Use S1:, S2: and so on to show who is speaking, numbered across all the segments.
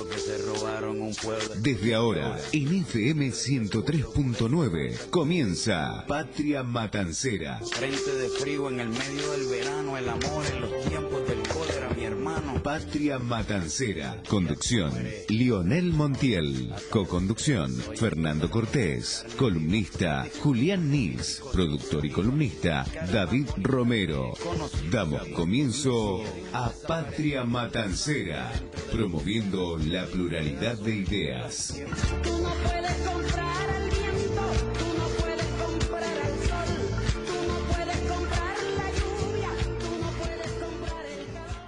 S1: lo que se robaron un pueblo.
S2: Desde ahora, en FM 103.9, comienza Patria Matancera.
S1: Frente de frío en el medio del verano, el amor en los tiempos del cólera, mi hermano.
S2: Patria Matancera. Conducción, Lionel Montiel. Coconducción, Fernando Cortés. Columnista, Julián Nils. Productor y columnista, David Romero. Damos comienzo a Patria Matancera, promoviendo la pluralidad de ideas.
S3: Tú no puedes comprar al viento, tú no puedes comprar al sol, tú no puedes comprar la lluvia, tú no puedes comprar el calor.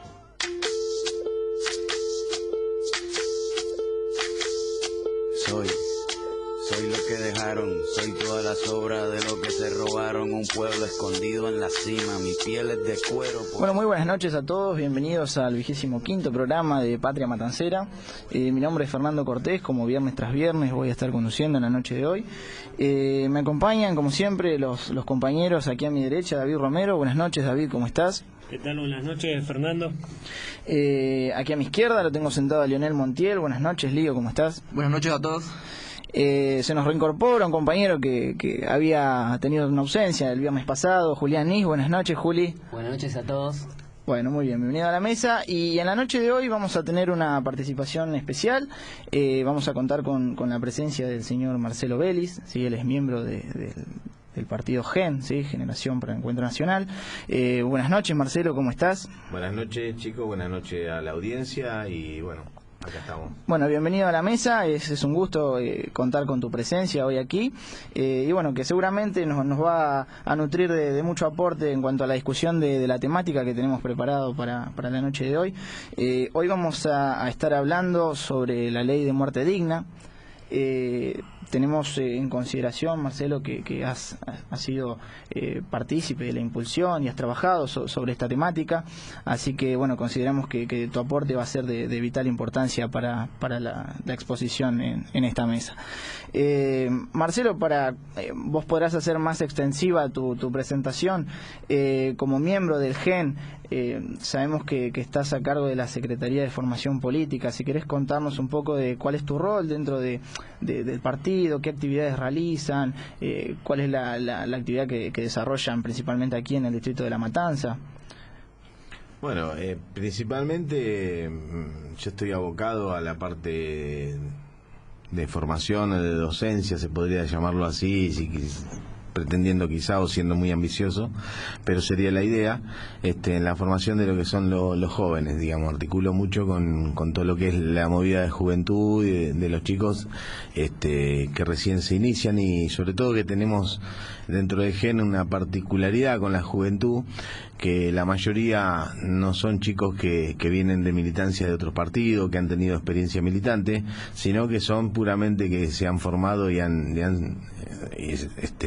S1: Soy lo que dejaron, soy toda la sobra de lo que se robaron, un pueblo escondido en la cima, mi piel es de cuero.
S4: Bueno, muy buenas noches a todos, bienvenidos al 25º programa de Patria Matancera. Mi nombre es Fernando Cortés, como viernes tras viernes voy a estar conduciendo en la noche de hoy. Me acompañan, como siempre, los compañeros aquí a mi derecha, David Romero. Buenas noches, David, ¿cómo estás?
S5: ¿Qué tal? Buenas noches, Fernando.
S4: Aquí a mi izquierda lo tengo sentado a Lionel Montiel. Buenas noches, Lío, ¿cómo estás?
S6: Buenas noches a todos.
S4: Se nos reincorpora un compañero que había tenido una ausencia el viernes pasado, Julián Nis. Buenas noches, Juli.
S6: Buenas noches a todos.
S4: Bueno, muy bien, bienvenido a la mesa. Y en la noche de hoy vamos a tener una participación especial. Vamos a contar con la presencia del señor Marcelo Vélez, ¿sí? Él es miembro del partido GEN, ¿sí? Generación para el Encuentro Nacional. Buenas noches, Marcelo, ¿cómo estás?
S7: Buenas noches, chicos, buenas noches a la audiencia y bueno, acá estamos.
S4: Bueno, bienvenido a la mesa, es un gusto contar con tu presencia hoy aquí y bueno, que seguramente nos va a nutrir de mucho aporte en cuanto a la discusión de la temática que tenemos preparado para la noche de hoy. Hoy vamos a estar hablando sobre la ley de muerte digna. Tenemos en consideración, Marcelo, que has sido partícipe de la impulsión y has trabajado sobre esta temática, así que bueno, consideramos que tu aporte va a ser de vital importancia para la exposición en esta mesa. Marcelo, vos podrás hacer más extensiva tu presentación. Como miembro del GEN, sabemos que estás a cargo de la Secretaría de Formación Política. Si querés contarnos un poco de cuál es tu rol dentro del partido, qué actividades realizan, cuál es la actividad que desarrollan principalmente aquí en el distrito de La Matanza.
S7: Bueno, principalmente yo estoy abocado a la parte de formación, de docencia, se podría llamarlo así, pretendiendo quizá o siendo muy ambicioso, pero sería la idea, en la formación de lo que son los jóvenes, digamos, articulo mucho con todo lo que es la movida de juventud y de los chicos que recién se inician, y sobre todo que tenemos dentro de GEN una particularidad con la juventud, que la mayoría no son chicos que vienen de militancia de otros partidos, que han tenido experiencia militante, sino que son puramente que se han formado y han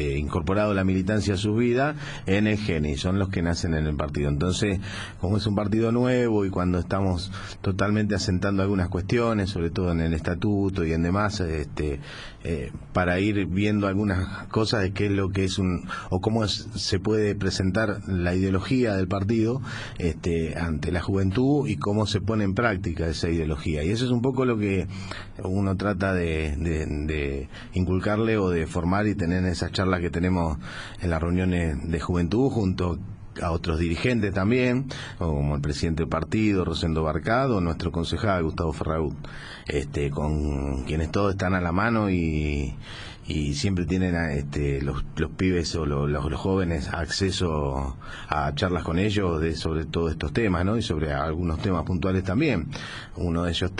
S7: incorporado la militancia a su vida en el GEN, y son los que nacen en el partido. Entonces, como es un partido nuevo y cuando estamos totalmente asentando algunas cuestiones, sobre todo en el estatuto y en demás, para ir viendo algunas cosas de qué es lo que es o cómo se puede presentar la ideología del partido ante la juventud y cómo se pone en práctica esa ideología. Y eso es un poco lo que uno trata de inculcarle o de formar y tener en esas charlas que tenemos en las reuniones de juventud junto a otros dirigentes también, como el presidente del partido, Rosendo Barcado, nuestro concejal Gustavo Ferragut, con quienes todos están a la mano y siempre tienen los pibes o los jóvenes acceso a charlas con ellos sobre todos estos temas, ¿no? Y sobre algunos temas puntuales también. Uno de esos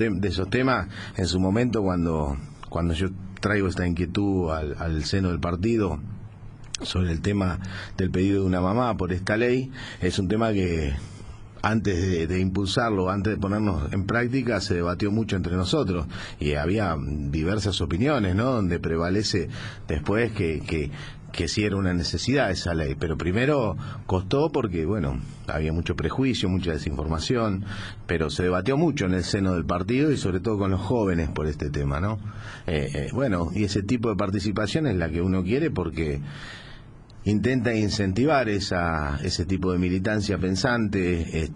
S7: temas, en su momento, cuando yo traigo esta inquietud al seno del partido sobre el tema del pedido de una mamá por esta ley, es un tema que antes de impulsarlo, antes de ponernos en práctica, se debatió mucho entre nosotros y había diversas opiniones, ¿no? Donde prevalece después que sí era una necesidad esa ley, pero primero costó porque, bueno, había mucho prejuicio, mucha desinformación, pero se debatió mucho en el seno del partido y sobre todo con los jóvenes por este tema, ¿no? Bueno, y ese tipo de participación es la que uno quiere porque intenta incentivar ese tipo de militancia pensante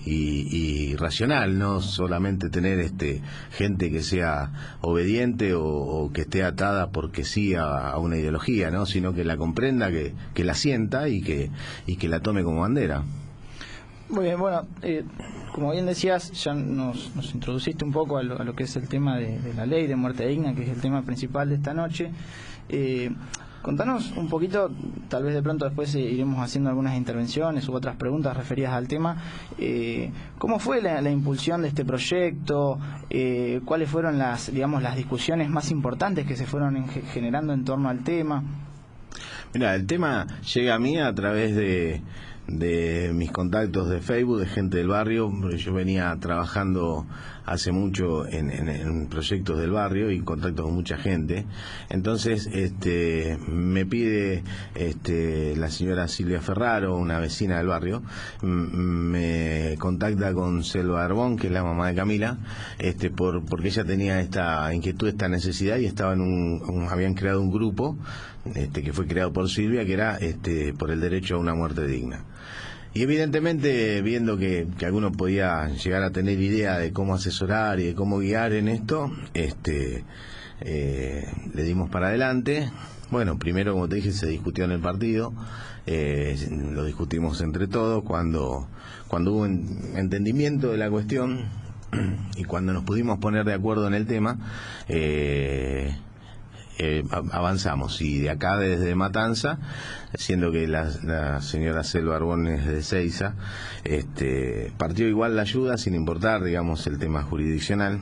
S7: y racional, no solamente tener gente que sea obediente o que esté atada porque sí a una ideología, ¿no? Sino que la comprenda, que la sienta y que la tome como bandera.
S4: Muy bien, bueno, como bien decías, ya nos introduciste un poco a lo que es el tema de la ley de muerte digna, que es el tema principal de esta noche. Contanos un poquito, tal vez de pronto después iremos haciendo algunas intervenciones u otras preguntas referidas al tema. ¿Cómo fue la impulsión de este proyecto? ¿Cuáles fueron las discusiones más importantes que se fueron generando en torno al tema?
S7: Mira, el tema llega a mí a través de mis contactos de Facebook, de gente del barrio. Yo venía trabajando hace mucho en proyectos del barrio y en contacto con mucha gente. Entonces me pide la señora Silvia Ferraro, una vecina del barrio, me contacta con Selva Arbón, que es la mamá de Camila, porque ella tenía esta inquietud, esta necesidad, y estaba habían creado un grupo que fue creado por Silvia, que era por el derecho a una muerte digna. Y evidentemente, viendo que alguno podía llegar a tener idea de cómo asesorar y de cómo guiar en esto, le dimos para adelante. Bueno, primero, como te dije, se discutió en el partido, lo discutimos entre todos. Cuando hubo entendimiento de la cuestión y cuando nos pudimos poner de acuerdo en el tema, avanzamos, y de acá, desde Matanza, siendo que la señora Selva Arbón es de Seiza, partió igual la ayuda sin importar, digamos, el tema jurisdiccional,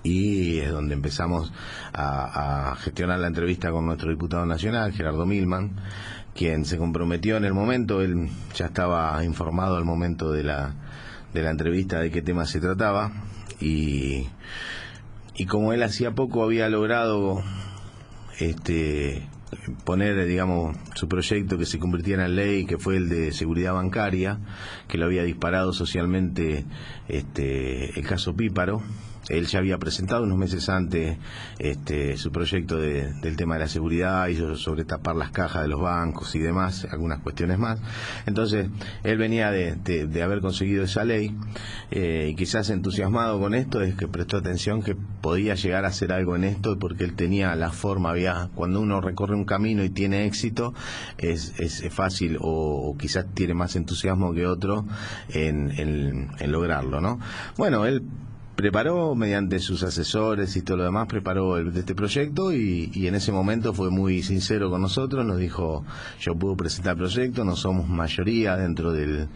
S7: y es donde empezamos a gestionar la entrevista con nuestro diputado nacional, Gerardo Milman, quien se comprometió en el momento. Él ya estaba informado al momento de la entrevista de qué tema se trataba, y como él hacía poco había logrado poner, digamos, su proyecto que se convirtiera en ley, que fue el de seguridad bancaria, que lo había disparado socialmente el caso Píparo. Él ya había presentado unos meses antes su proyecto del tema de la seguridad y sobre tapar las cajas de los bancos y demás, algunas cuestiones más. Entonces, él venía de haber conseguido esa ley, y quizás entusiasmado con esto, es que prestó atención que podía llegar a hacer algo en esto, porque él tenía la forma. Cuando uno recorre un camino y tiene éxito, es fácil, o quizás tiene más entusiasmo que otro en lograrlo, ¿no? Bueno, él preparó, mediante sus asesores y todo lo demás, preparó este proyecto, y en ese momento fue muy sincero con nosotros. Nos dijo: yo puedo presentar el proyecto, no somos mayoría dentro del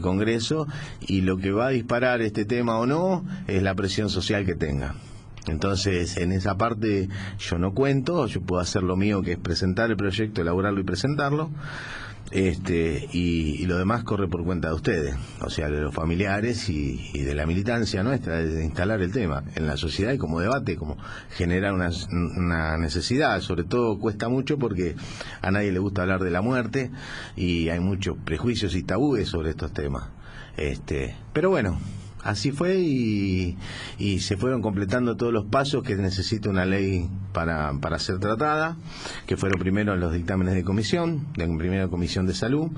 S7: Congreso, y lo que va a disparar este tema o no es la presión social que tenga. Entonces, en esa parte yo no cuento, yo puedo hacer lo mío, que es presentar el proyecto, elaborarlo y presentarlo. Y lo demás corre por cuenta de ustedes, o sea, de los familiares y de la militancia nuestra, de instalar el tema en la sociedad y como debate, como generar una necesidad. Sobre todo cuesta mucho porque a nadie le gusta hablar de la muerte y hay muchos prejuicios y tabúes sobre estos temas. Pero bueno, así fue, y se fueron completando todos los pasos que necesita una ley para ser tratada, que fueron primero los dictámenes de comisión, primero comisión de salud,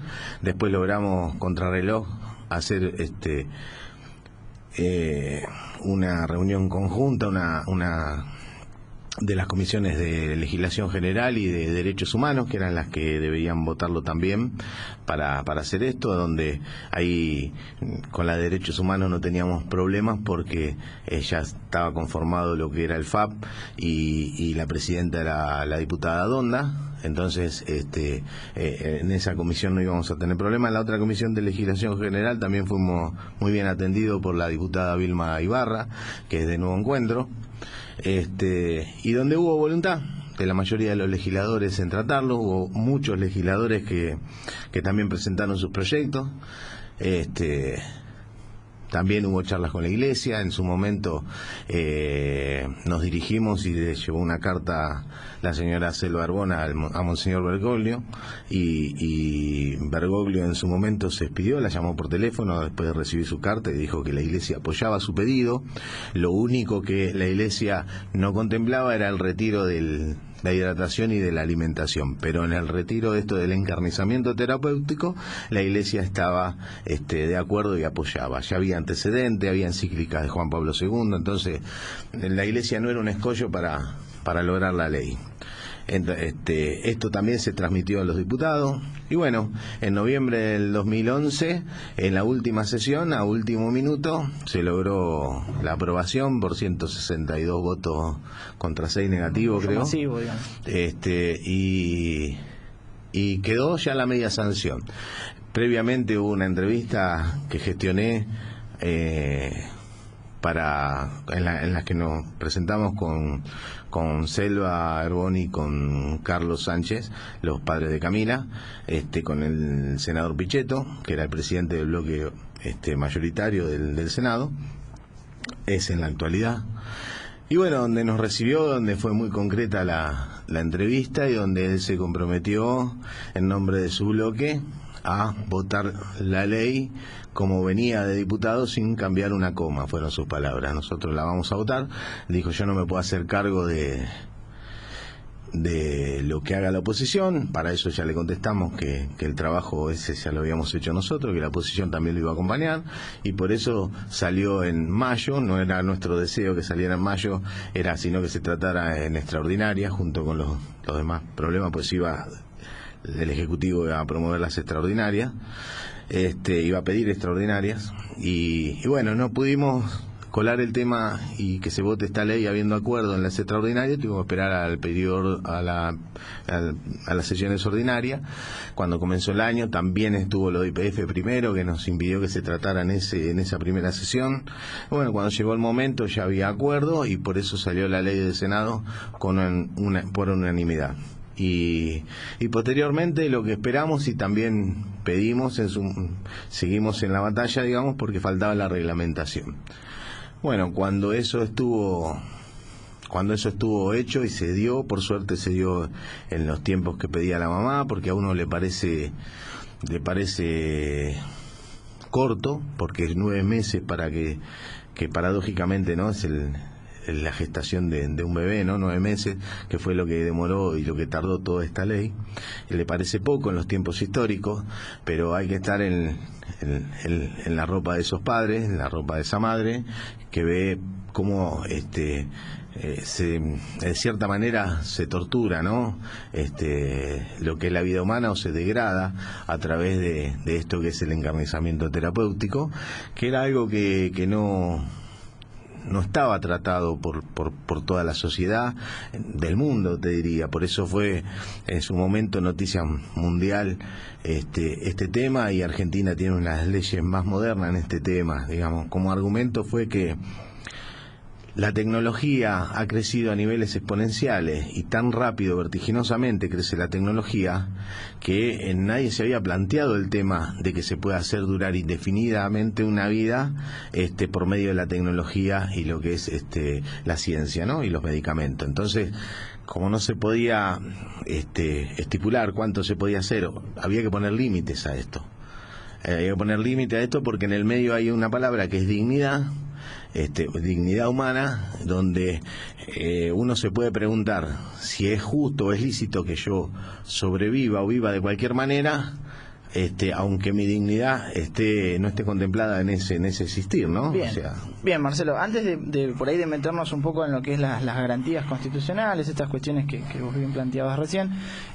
S7: después logramos contrarreloj hacer una reunión conjunta, una de las comisiones de legislación general y de derechos humanos, que eran las que deberían votarlo también para hacer esto, donde ahí con la de derechos humanos no teníamos problemas, porque ya estaba conformado lo que era el FAP, y la presidenta era la diputada Donda. Entonces, en esa comisión no íbamos a tener problemas. En la otra comisión de legislación general también fuimos muy bien atendidos por la diputada Vilma Ibarra, que es de Nuevo Encuentro, y donde hubo voluntad de la mayoría de los legisladores en tratarlo. Hubo muchos legisladores que también presentaron sus proyectos. También hubo charlas con la Iglesia. En su momento nos dirigimos y le llevó una carta la señora Selva Arbón a Monseñor Bergoglio, y Bergoglio en su momento se despidió, la llamó por teléfono después de recibir su carta y dijo que la Iglesia apoyaba su pedido. Lo único que la Iglesia no contemplaba era el retiro del la hidratación y de la alimentación, pero en el retiro de esto del encarnizamiento terapéutico, la Iglesia estaba de acuerdo y apoyaba. Ya había antecedentes, había encíclicas de Juan Pablo II, entonces la Iglesia no era un escollo para lograr la ley. Esto también se transmitió a los diputados y bueno, en noviembre del 2011, en la última sesión, a último minuto, se logró la aprobación por 162 votos contra 6 negativos, creo.
S4: Masivo, digamos.
S7: Y quedó ya la media sanción. Previamente hubo una entrevista que gestioné en las que nos presentamos con Selva Herboni y con Carlos Sánchez, los padres de Camila, con el senador Pichetto, que era el presidente del bloque mayoritario del Senado, es en la actualidad. Y bueno, donde nos recibió, donde fue muy concreta la entrevista y donde él se comprometió en nombre de su bloque a votar la ley como venía de diputado sin cambiar una coma, fueron sus palabras. Nosotros la vamos a votar. Dijo, yo no me puedo hacer cargo de lo que haga la oposición. Para eso ya le contestamos que el trabajo ese ya lo habíamos hecho nosotros, que la oposición también lo iba a acompañar, y por eso salió en mayo. No era nuestro deseo que saliera en mayo, era sino que se tratara en extraordinaria junto con los demás problemas, pues el Ejecutivo iba a promover las extraordinarias, iba a pedir extraordinarias, y bueno, no pudimos colar el tema y que se vote esta ley habiendo acuerdo en las extraordinarias. Tuvimos que esperar al periodo, a las sesiones ordinarias. Cuando comenzó el año también estuvo lo de IPF primero, que nos impidió que se tratara en esa primera sesión. Bueno, cuando llegó el momento ya había acuerdo y por eso salió la ley del Senado por unanimidad. Y posteriormente lo que esperamos y también pedimos, seguimos en la batalla, digamos, porque faltaba la reglamentación. Bueno, cuando eso estuvo hecho y se dio, por suerte se dio en los tiempos que pedía la mamá, porque a uno le parece corto, porque es 9 meses para que paradójicamente no es la gestación de un bebé, ¿no? 9 meses, que fue lo que demoró y lo que tardó toda esta ley. Le parece poco en los tiempos históricos, pero hay que estar en la ropa de esos padres, en la ropa de esa madre, que ve cómo de cierta manera se tortura, ¿no? Lo que es la vida humana, o se degrada a través de esto que es el encarnizamiento terapéutico, que era algo que no estaba tratado por toda la sociedad del mundo, te diría. Por eso fue en su momento noticia mundial este tema, y Argentina tiene unas leyes más modernas en este tema. Digamos, como argumento fue que la tecnología ha crecido a niveles exponenciales y tan rápido, vertiginosamente crece la tecnología, que nadie se había planteado el tema de que se pueda hacer durar indefinidamente una vida por medio de la tecnología y lo que es la ciencia, ¿no? Y los medicamentos. Entonces, como no se podía estipular cuánto se podía hacer, había que poner límites a esto. Hay que poner límite a esto porque en el medio hay una palabra que es dignidad, dignidad humana, donde uno se puede preguntar si es justo o es lícito que yo sobreviva o viva de cualquier manera, aunque mi dignidad no esté contemplada en ese existir, ¿no?
S4: Bien,
S7: o sea,
S4: bien, Marcelo, antes de por ahí de meternos un poco en lo que es las garantías constitucionales, estas cuestiones que vos bien planteabas recién,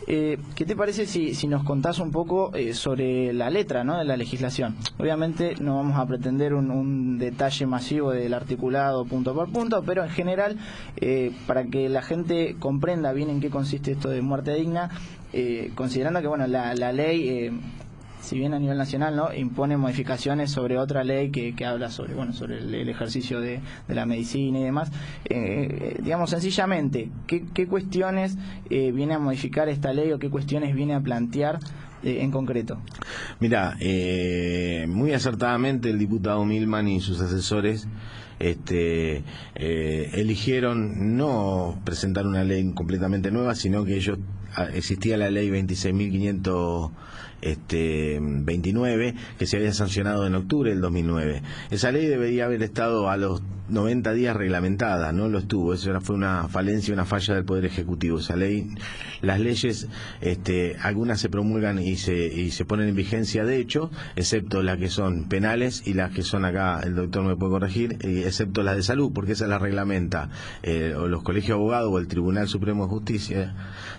S4: ¿qué te parece si nos contás un poco sobre la letra, ¿no?, de la legislación? Obviamente no vamos a pretender un detalle masivo del articulado punto por punto, pero en general, para que la gente comprenda bien en qué consiste esto de muerte digna, considerando que bueno, la ley, si bien a nivel nacional no impone modificaciones sobre otra ley que habla sobre el ejercicio de la medicina y demás, digamos sencillamente, ¿qué cuestiones viene a modificar esta ley o qué cuestiones viene a plantear en concreto?
S7: Mira, muy acertadamente el diputado Milman y sus asesores eligieron no presentar una ley completamente nueva, sino que ellos existía la ley 26.529 que se había sancionado en octubre del 2009. Esa ley debería haber estado a los 90 días reglamentada, no lo estuvo. Eso fue una falencia, una falla del Poder Ejecutivo. Esa ley, las leyes, algunas se promulgan y se ponen en vigencia de hecho, excepto las que son penales y las que son, acá el doctor me puede corregir, excepto las de salud, porque esa la reglamenta o los colegios de abogados o el Tribunal Supremo de Justicia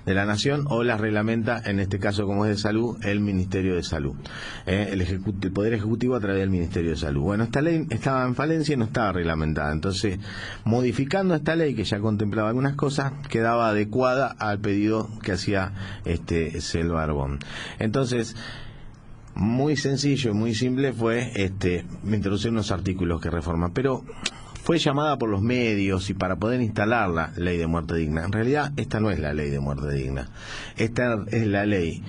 S7: de la Nación, o las reglamenta, en este caso como es de salud, el Ministerio de Salud, el Poder Ejecutivo a través del Ministerio de Salud. Bueno, esta ley estaba en falencia y no estaba reglamentada. Entonces, modificando esta ley que ya contemplaba algunas cosas, quedaba adecuada al pedido que hacía Selva Arbón. Entonces, muy sencillo y muy simple fue introducir unos artículos que reforman, pero fue llamada por los medios y para poder instalar la ley de muerte digna. En realidad, esta no es la ley de muerte digna. Esta es la ley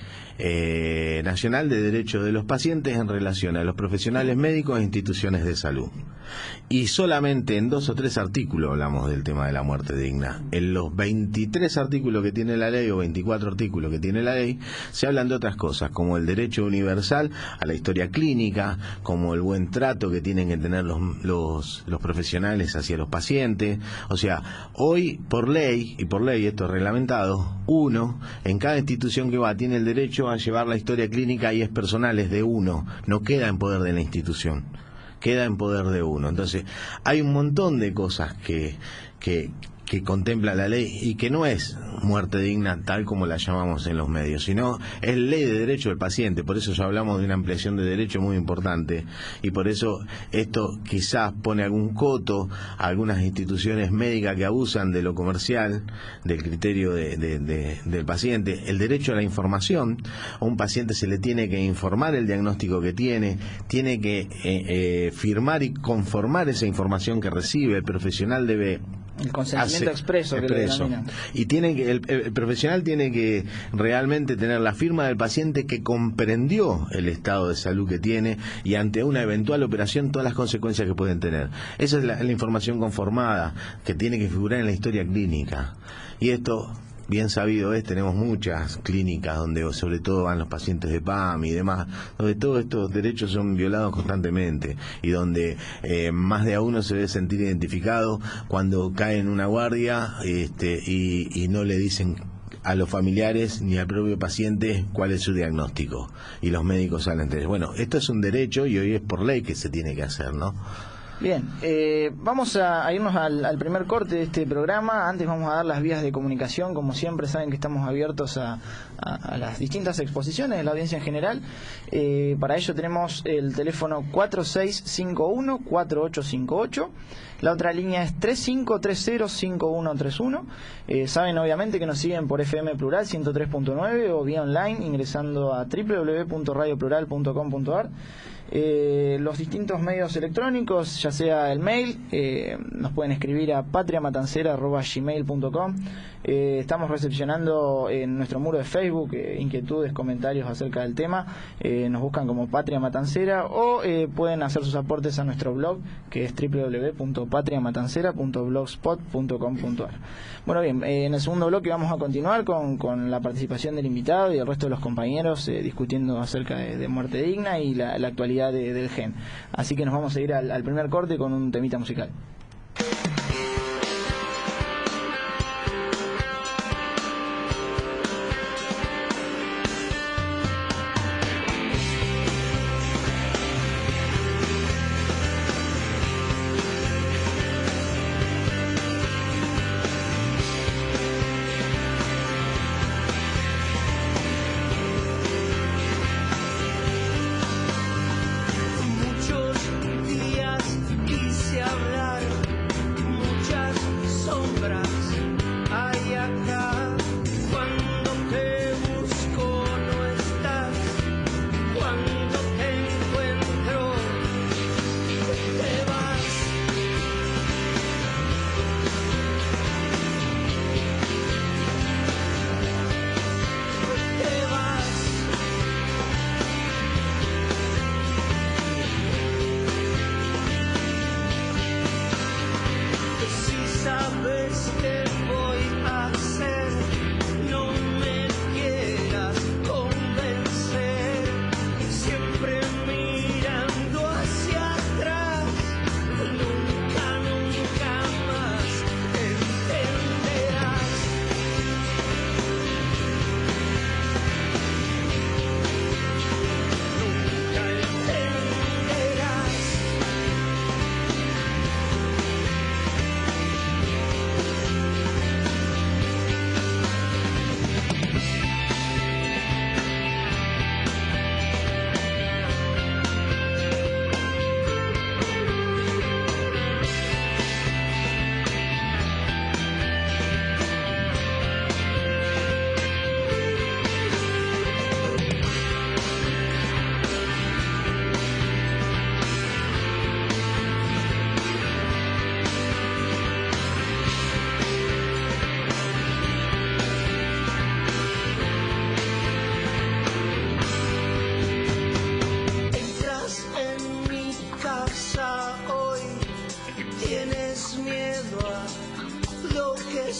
S7: nacional de derechos de los pacientes en relación a los profesionales médicos e instituciones de salud. Y solamente en 2 o 3 artículos hablamos del tema de la muerte digna. En los 23 artículos que tiene la ley, o 24 artículos que tiene la ley, se hablan de otras cosas, como el derecho universal a la historia clínica, como el buen trato que tienen que tener los profesionales hacia los pacientes. O sea, hoy por ley, esto es reglamentado, uno en cada institución que va tiene el derecho a llevar la historia clínica y es personal, es de uno, no queda en poder de la institución, queda en poder de uno. Entonces, hay un montón de cosas que contempla la ley y que no es muerte digna tal como la llamamos en los medios, sino es ley de derecho del paciente. Por eso ya hablamos de una ampliación de derecho muy importante, y por eso esto quizás pone algún coto a algunas instituciones médicas que abusan de lo comercial, del criterio del paciente. El derecho a la información: a un paciente se le tiene que informar el diagnóstico que tiene que firmar y conformar esa información que recibe. El profesional debe
S4: el consentimiento expreso que lo denominan.
S7: Y el profesional tiene que realmente tener la firma del paciente que comprendió el estado de salud que tiene y ante una eventual operación todas las consecuencias que pueden tener. Esa es la información conformada que tiene que figurar en la historia clínica. Y esto, bien sabido es, tenemos muchas clínicas donde sobre todo van los pacientes de PAM y demás, donde todos estos derechos son violados constantemente y donde más de a uno se debe sentir identificado cuando cae en una guardia y no le dicen a los familiares ni al propio paciente cuál es su diagnóstico y los médicos salen de ellos. Bueno, esto es un derecho y hoy es por ley que se tiene que hacer, ¿no?
S4: Bien, vamos a irnos al primer corte de este programa. Antes vamos a dar las vías de comunicación. Como siempre saben que estamos abiertos a las distintas exposiciones de la audiencia en general. Para ello tenemos el teléfono 4651-4858. La otra línea es 3530-5131. Saben obviamente que nos siguen por FM Plural 103.9 o vía online ingresando a www.radioplural.com.ar. Los distintos medios electrónicos, ya sea el mail, nos pueden escribir a patriamatancera@gmail.com. Estamos recepcionando en nuestro muro de Facebook inquietudes, comentarios acerca del tema. Nos buscan como Patria Matancera o pueden hacer sus aportes a nuestro blog, que es www.patriamatancera.blogspot.com.ar. Bueno, bien, en el segundo bloque vamos a continuar con la participación del invitado y el resto de los compañeros discutiendo acerca de muerte digna y la actualidad del GEN. Así que nos vamos a ir al primer corte con un temita musical.
S3: Muchos días quise hablar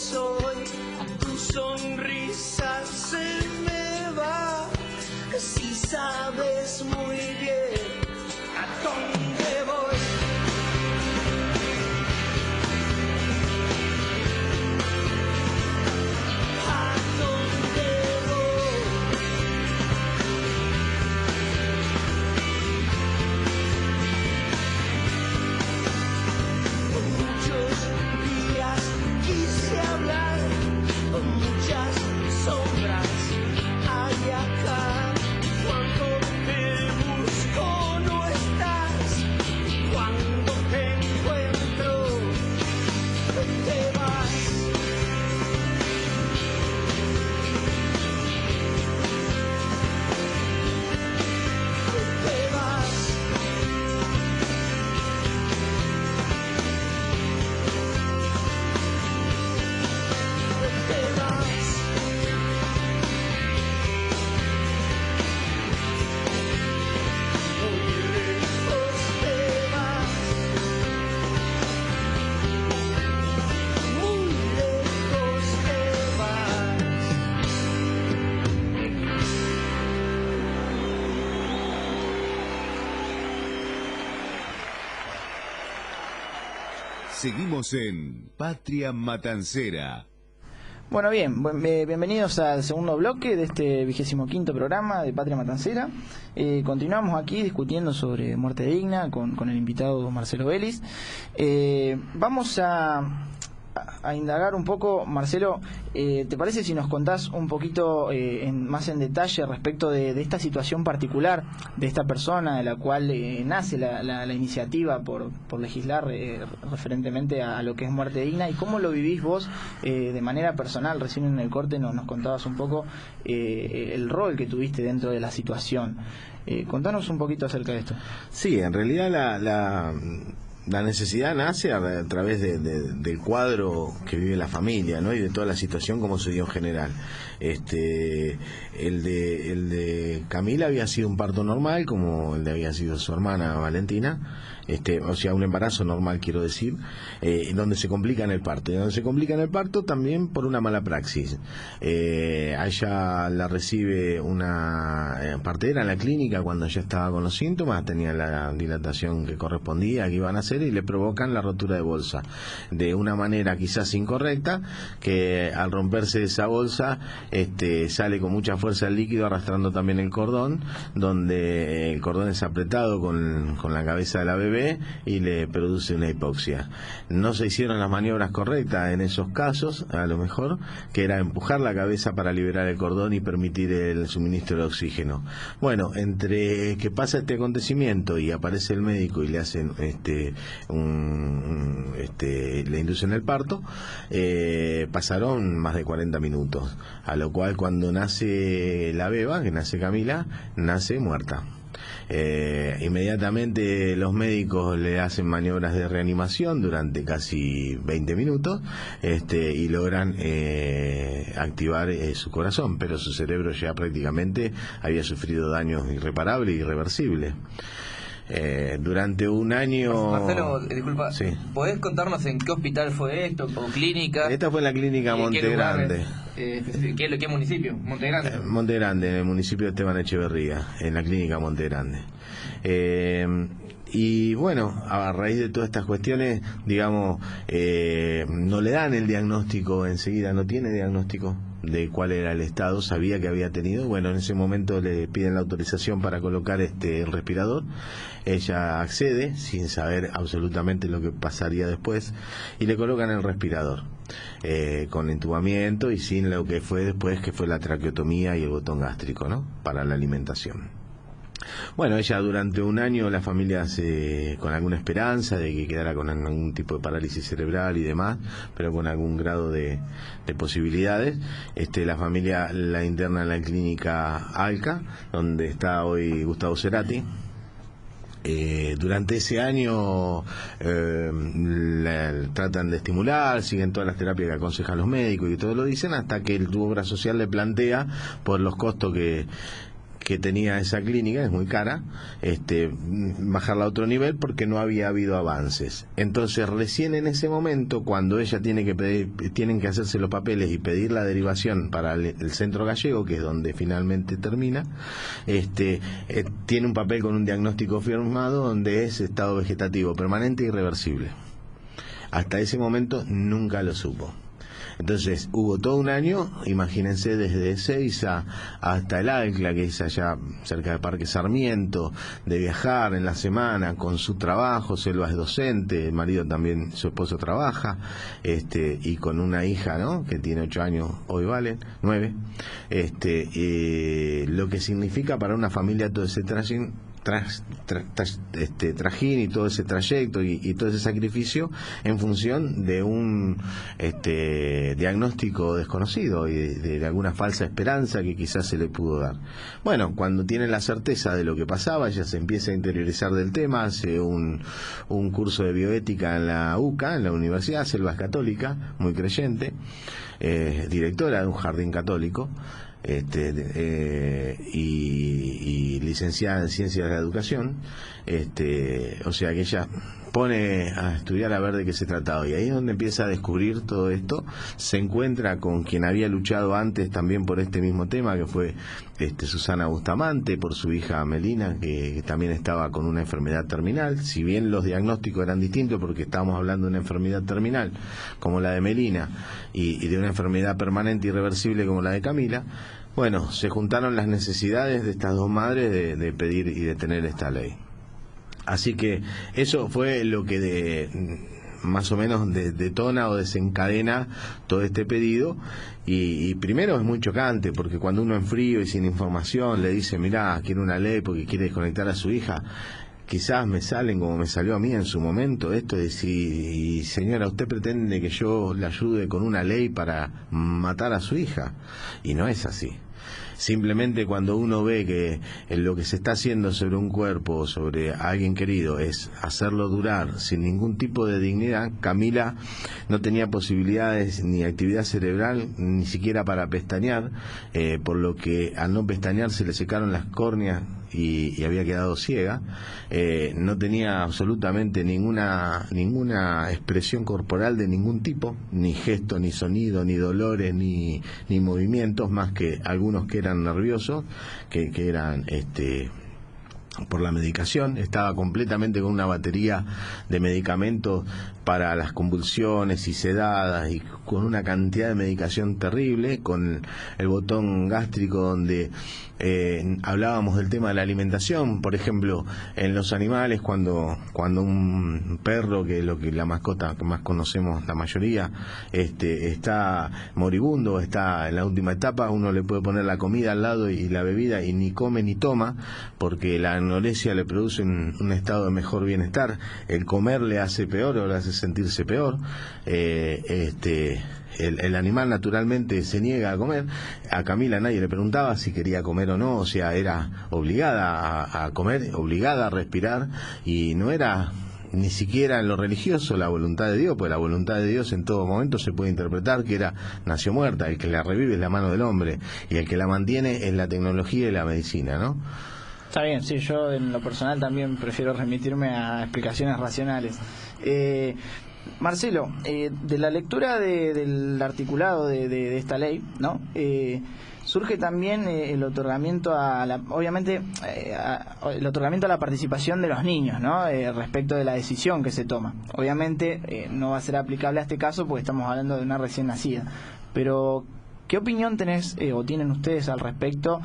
S3: soy, tu sonrisa se me va. Si sabes muy bien a dónde voy. A dónde voy. Muchos días quise hablar, muchas sombras hay acá. Cuando te busco no estás, cuando te encuentro te vas. Te vas. Te vas. Muy lejos te vas. Muy lejos te vas.
S2: Seguimos en Patria Matancera.
S4: Bueno, bien, bienvenidos al segundo bloque de este 25º programa de Patria Matancera. Continuamos aquí discutiendo sobre muerte digna con el invitado Marcelo Vélez. Vamos a indagar un poco, Marcelo, ¿te parece si nos contás un poquito más en detalle respecto de esta situación particular de esta persona de la cual nace la iniciativa por legislar referentemente a lo que es muerte digna, y cómo lo vivís vos de manera personal? Recién en el corte nos contabas un poco el rol que tuviste dentro de la situación. Contanos un poquito acerca de esto.
S7: Sí, en realidad la necesidad nace a través del cuadro que vive la familia, ¿no? Y de toda la situación como se dio en general. El de Camila había sido un parto normal, como el de había sido su hermana Valentina. O sea, un embarazo normal, quiero decir, donde se complica en el parto. Y donde se complica en el parto también por una mala praxis. A ella la recibe una partera en la clínica cuando ya estaba con los síntomas, tenía la dilatación que correspondía, que iban a hacer, y le provocan la rotura de bolsa. De una manera quizás incorrecta, que al romperse esa bolsa, sale con mucha fuerza el líquido arrastrando también el cordón, donde el cordón es apretado con la cabeza de la bebé y le produce una hipoxia. No se hicieron las maniobras correctas en esos casos, a lo mejor, que era empujar la cabeza para liberar el cordón y permitir el suministro de oxígeno. Bueno, entre que pasa este acontecimiento y aparece el médico y le hacen le inducen el parto, pasaron más de 40 minutos, a lo cual cuando nace la beba, que nace Camila, nace muerta. Inmediatamente los médicos le hacen maniobras de reanimación durante casi 20 minutos y logran activar su corazón, pero su cerebro ya prácticamente había sufrido daños irreparables e irreversibles. Durante un año...
S6: Marcelo, disculpa,
S7: sí.
S6: ¿podés contarnos en qué hospital fue esto o clínica?
S7: Esta fue en la clínica Monte Grande.
S6: ¿Qué municipio? Monte Grande.
S7: Monte Grande, en el municipio de Esteban Echeverría, en la clínica Monte Grande. Y bueno, a raíz de todas estas cuestiones, digamos, no le dan el diagnóstico enseguida, no tiene diagnóstico de cuál era el estado, sabía que había tenido. Bueno, en ese momento le piden la autorización para colocar el respirador. Ella accede sin saber absolutamente lo que pasaría después y le colocan el respirador con entubamiento y sin lo que fue después, que fue la traqueotomía y el botón gástrico, ¿no? Para la alimentación. Bueno, ella durante un año, la familia con alguna esperanza de que quedara con algún tipo de parálisis cerebral y demás, pero con algún grado de posibilidades, la familia la interna en la clínica Alca, donde está hoy Gustavo Cerati. Durante ese año tratan de estimular, siguen todas las terapias que aconsejan los médicos y todo lo dicen, hasta que el Obra Social le plantea, por los costos que que tenía esa clínica, es muy cara, bajarla a otro nivel porque no había habido avances. Entonces recién en ese momento, cuando ella tienen que hacerse los papeles y pedir la derivación para el centro gallego, que es donde finalmente termina, tiene un papel con un diagnóstico firmado donde es estado vegetativo permanente e irreversible. Hasta ese momento nunca lo supo. Entonces hubo todo un año, imagínense, desde Ezeiza hasta el Alcla, que es allá cerca del Parque Sarmiento, de viajar en la semana con su trabajo. Selva es docente, el marido también, su esposo trabaja, y con una hija, ¿no?, que tiene 8 años, hoy vale 9, lo que significa para una familia todo ese trajín y todo ese trayecto y todo ese sacrificio en función de un diagnóstico desconocido y de alguna falsa esperanza que quizás se le pudo dar. Bueno, cuando tiene la certeza de lo que pasaba, ella se empieza a interiorizar del tema, hace un curso de bioética en la UCA, en la Universidad Selva es católica, muy creyente, directora de un jardín católico, y licenciada en Ciencias de la Educación, o sea que ella pone a estudiar a ver de qué se trataba, y ahí es donde empieza a descubrir todo esto. Se encuentra con quien había luchado antes también por este mismo tema, que fue Susana Bustamante, por su hija Melina, que también estaba con una enfermedad terminal. Si bien los diagnósticos eran distintos, porque estábamos hablando de una enfermedad terminal como la de Melina y de una enfermedad permanente irreversible como la de Camila, bueno, se juntaron las necesidades de estas dos madres de pedir y de tener esta ley. Así que eso fue lo que más o menos detona o desencadena todo este pedido. Y primero es muy chocante, porque cuando uno en frío y sin información le dice, mirá, quiere una ley porque quiere desconectar a su hija, quizás me salen como me salió a mí en su momento esto de decir, señora, usted pretende que yo le ayude con una ley para matar a su hija, y no es así. Simplemente cuando uno ve que lo que se está haciendo sobre un cuerpo, sobre alguien querido, es hacerlo durar sin ningún tipo de dignidad. Camila no tenía posibilidades ni actividad cerebral, ni siquiera para pestañear, por lo que al no pestañear se le secaron las córneas y había quedado ciega. No tenía absolutamente ninguna expresión corporal de ningún tipo, ni gesto, ni sonido, ni dolores, ni movimientos, más que algunos que eran nerviosos, que eran por la medicación. Estaba completamente con una batería de medicamentos para las convulsiones y sedadas, y con una cantidad de medicación terrible, con el botón gástrico donde hablábamos del tema de la alimentación. Por ejemplo, en los animales, cuando un perro, que es lo que la mascota que más conocemos la mayoría, está moribundo, está en la última etapa, uno le puede poner la comida al lado y la bebida, y ni come ni toma, porque la anorexia le produce un estado de mejor bienestar. El comer le hace peor o le hace sentirse peor. El animal naturalmente se niega a comer. A Camila nadie le preguntaba si quería comer o no, o sea, era obligada a comer, obligada a respirar, y no era ni siquiera en lo religioso la voluntad de Dios, porque la voluntad de Dios en todo momento se puede interpretar que nació muerta. El que la revive es la mano del hombre, y el que la mantiene es la tecnología y la medicina, ¿no?
S4: Está bien, sí, yo en lo personal también prefiero remitirme a explicaciones racionales. Marcelo, de la lectura del articulado de esta ley, ¿no? Surge también el otorgamiento obviamente el otorgamiento a la participación de los niños, ¿no? Respecto de la decisión que se toma. Obviamente no va a ser aplicable a este caso porque estamos hablando de una recién nacida, pero ¿qué opinión tenés o tienen ustedes al respecto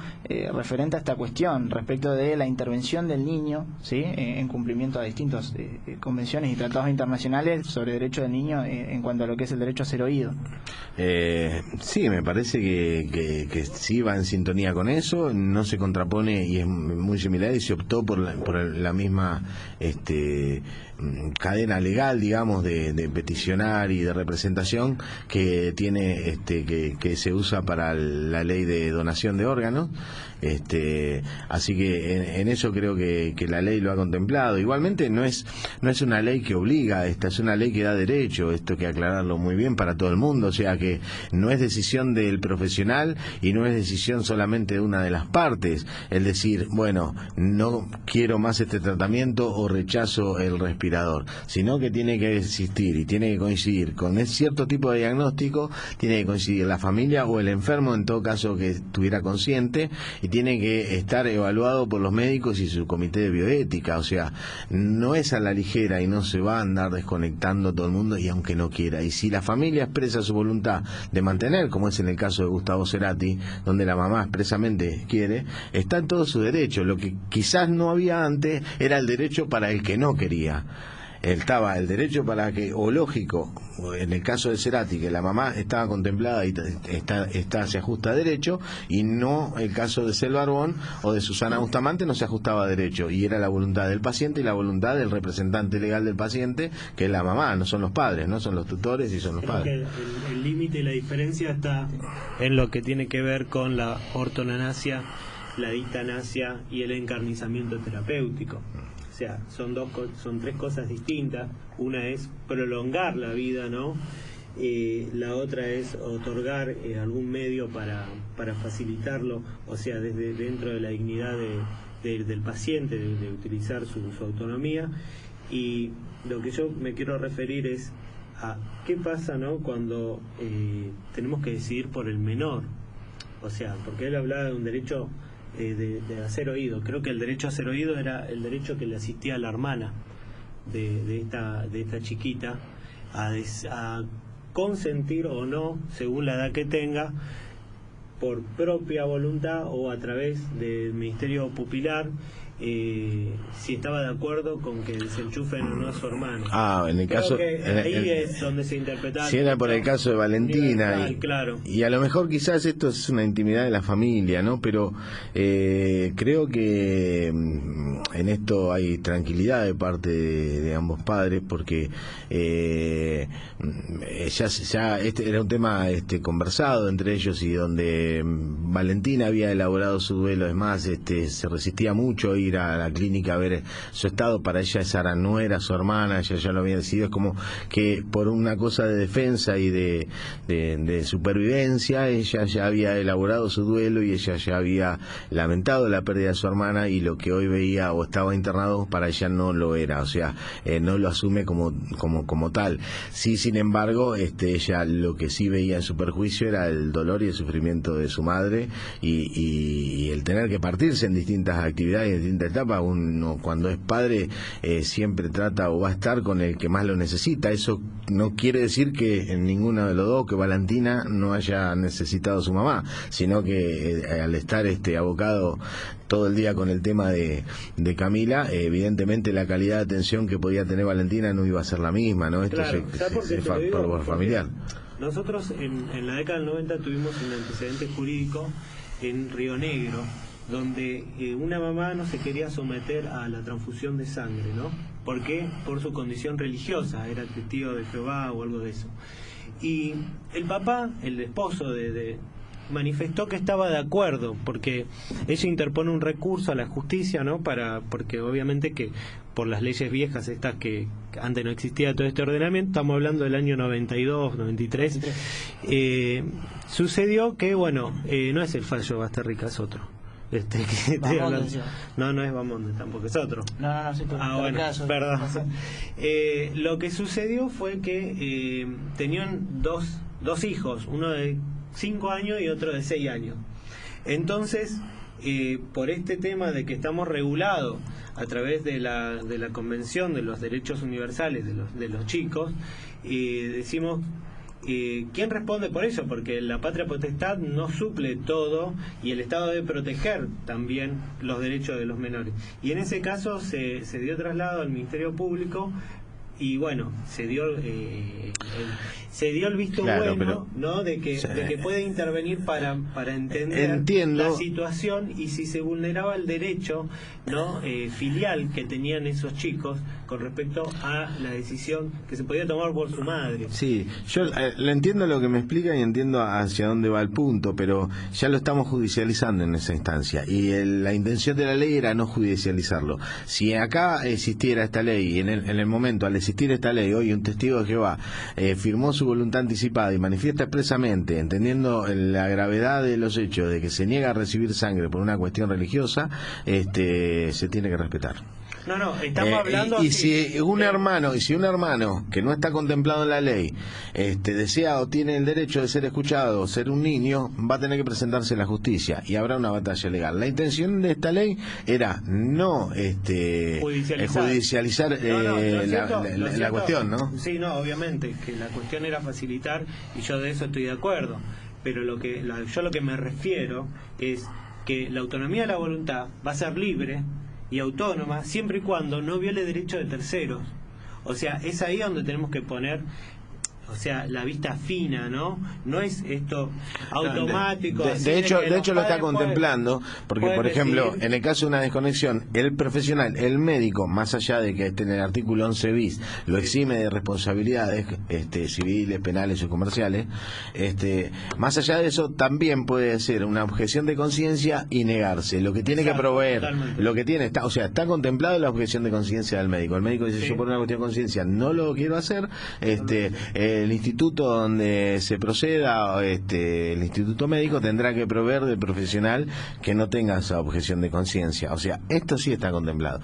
S4: referente a esta cuestión, respecto de la intervención del niño, ¿sí?, en cumplimiento a distintas convenciones y tratados internacionales sobre derecho del niño en cuanto a lo que es el derecho a ser oído?
S7: Sí, me parece que sí va en sintonía con eso, no se contrapone y es muy similar, y se optó por la misma cadena legal, digamos, de peticionar y de representación que tiene que se usa para la ley de donación de órganos. Así que en eso creo que la ley lo ha contemplado. Igualmente no es una ley que obliga, esta es una ley que da derecho, esto hay que aclararlo muy bien para todo el mundo, o sea que no es decisión del profesional y no es decisión solamente de una de las partes, el decir, bueno, no quiero más este tratamiento o rechazo el respirador, sino que tiene que existir y tiene que coincidir con cierto tipo de diagnóstico, tiene que coincidir la familia o el enfermo, en todo caso que estuviera consciente, y tiene que estar evaluado por los médicos y su comité de bioética, o sea, no es a la ligera y no se va a andar desconectando todo el mundo, y aunque no quiera, y si la familia expresa su voluntad de mantener, como es en el caso de Gustavo Cerati, donde la mamá expresamente quiere, está en todo su derecho. Lo que quizás no había antes era el derecho para el que no quería. Estaba el derecho para que, o lógico, en el caso de Cerati, que la mamá estaba contemplada y se ajusta a derecho, y no el caso de Selva Arbón o de Susana Bustamante, no se ajustaba a derecho, y era la voluntad del paciente y la voluntad del representante legal del paciente, que es la mamá, no son los padres, no son los tutores y son los padres.
S5: El límite y la diferencia está en lo que tiene que ver con la ortonanasia, la ditanasia y el encarnizamiento terapéutico. O sea, son tres cosas distintas. Una es prolongar la vida, ¿no? La otra es otorgar algún medio para facilitarlo, o sea, desde dentro de la dignidad del paciente, de utilizar su autonomía. Y lo que yo me quiero referir es a qué pasa, ¿no?, cuando tenemos que decidir por el menor. O sea, porque él hablaba de un derecho de hacer oído. Creo que el derecho a ser oído era el derecho que le asistía a la hermana de esta chiquita a consentir o no, según la edad que tenga, por propia voluntad o a través del ministerio pupilar, si estaba de acuerdo con que desenchufen o no a su hermano.
S7: En el caso
S5: ahí es donde se interpretaba.
S7: Si era por el caso de Valentina,
S5: claro.
S7: Y a lo mejor quizás esto es una intimidad de la familia, ¿no? Pero creo que en esto hay tranquilidad de parte de ambos padres, porque ya este era un tema conversado entre ellos, y donde Valentina había elaborado su duelo. Es más, se resistía mucho a ir a la clínica a ver su estado. Para ella esa no era su hermana, ella ya lo había decidido. Es como que por una cosa de defensa y de supervivencia, ella ya había elaborado su duelo y ella ya había lamentado la pérdida de su hermana, y lo que hoy veía o estaba internado para ella no lo era, o sea, no lo asume como tal. Sí, sin embargo, ella lo que sí veía en su perjuicio era el dolor y el sufrimiento de su madre, y el tener que partirse en distintas actividades, en distintas etapas. Uno, cuando es padre, siempre trata o va a estar con el que más lo necesita. Eso no quiere decir que en ninguno de los dos, que Valentina no haya necesitado a su mamá, sino que al estar abocado todo el día con el tema de Camila, evidentemente la calidad de atención que podía tener Valentina no iba a ser la misma, ¿no? Esto
S5: claro,
S7: se por familiar.
S5: Nosotros en la década del 90 tuvimos un antecedente jurídico en Río Negro, donde una mamá no se quería someter a la transfusión de sangre, ¿no? ¿Por qué? Por su condición religiosa, era testigo de Jehová o algo de eso. Y el papá, el esposo manifestó que estaba de acuerdo, porque ella interpone un recurso a la justicia, ¿no? Porque obviamente que por las leyes viejas estas, que antes no existía todo este ordenamiento, estamos hablando del año 92, 93, sucedió que, bueno, no es el fallo de Basterrica, es otro. No es Bamonde, tampoco es otro.
S4: No, sí,
S5: bueno,
S4: caso,
S5: perdón. Lo que sucedió fue que tenían dos hijos, uno de 5 años y otro de 6 años. Entonces, por este tema de que estamos regulados a través de la Convención de los Derechos Universales de los chicos, decimos, ¿quién responde por eso? Porque la patria potestad no suple todo, y el Estado debe proteger también los derechos de los menores. Y en ese caso se dio traslado al Ministerio Público, y bueno, se dio el visto
S7: Claro,
S5: bueno, ¿no? de que puede intervenir para entender
S7: Entiendo.
S5: la situación y si se vulneraba el derecho, ¿no? Filial que tenían esos chicos con respecto a la decisión que se podía tomar por su madre.
S7: Sí, yo le entiendo lo que me explica y entiendo hacia dónde va el punto, pero ya lo estamos judicializando en esa instancia y la intención de la ley era no judicializarlo. Si acá existiera esta ley y en el momento al existir esta ley, hoy un testigo de Jehová firmó su voluntad anticipada y manifiesta expresamente, entendiendo la gravedad de los hechos de que se niega a recibir sangre por una cuestión religiosa, se tiene que respetar.
S5: No, estamos hablando
S7: y si un hermano que no está contemplado en la ley desea o tiene el derecho de ser escuchado o ser un niño, va a tener que presentarse a la justicia y habrá una batalla legal. La intención de esta ley era no judicializar la cuestión, ¿no?
S5: Sí, no, obviamente que la cuestión era facilitar y yo de eso estoy de acuerdo, pero yo lo que me refiero es que la autonomía de la voluntad va a ser libre y autónoma siempre y cuando no viole derechos de terceros. O sea, es ahí donde tenemos que poner, o sea, la vista fina, ¿no? No es esto automático.
S7: De hecho lo está contemplando, porque por ejemplo, en el caso de una desconexión, el profesional, el médico, más allá de que en el artículo 11 bis lo exime de responsabilidades civiles, penales o comerciales, más allá de eso también puede ser una objeción de conciencia y negarse. Lo que tiene que proveer, totalmente. Lo que tiene está contemplado la objeción de conciencia del médico. El médico dice, yo por una cuestión de conciencia no lo quiero hacer, el instituto donde se proceda, el instituto médico tendrá que proveer del profesional que no tenga esa objeción de conciencia. O sea, esto sí está contemplado.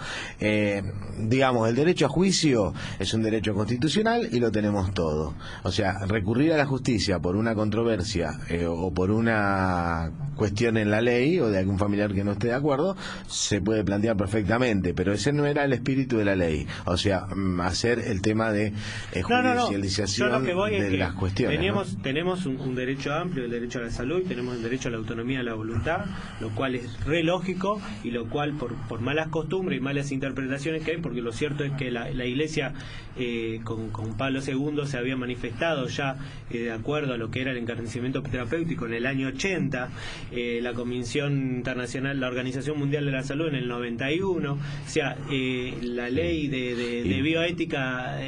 S7: Digamos, el derecho a juicio es un derecho constitucional y lo tenemos todo. O sea, recurrir a la justicia por una controversia o por una cuestión en la ley o de algún familiar que no esté de acuerdo, se puede plantear perfectamente, pero ese no era el espíritu de la ley. O sea, hacer el tema de judicialización de las cuestiones.
S5: Tenemos un derecho amplio, el derecho a la salud, y tenemos el derecho a la autonomía de la voluntad, lo cual es re lógico y lo cual por malas costumbres y malas interpretaciones que hay, porque lo cierto es que la Iglesia con Pablo II se había manifestado ya de acuerdo a lo que era el encarnecimiento terapéutico en el año 80, la Comisión Internacional, la Organización Mundial de la Salud en el 91, o sea, la ley de bioética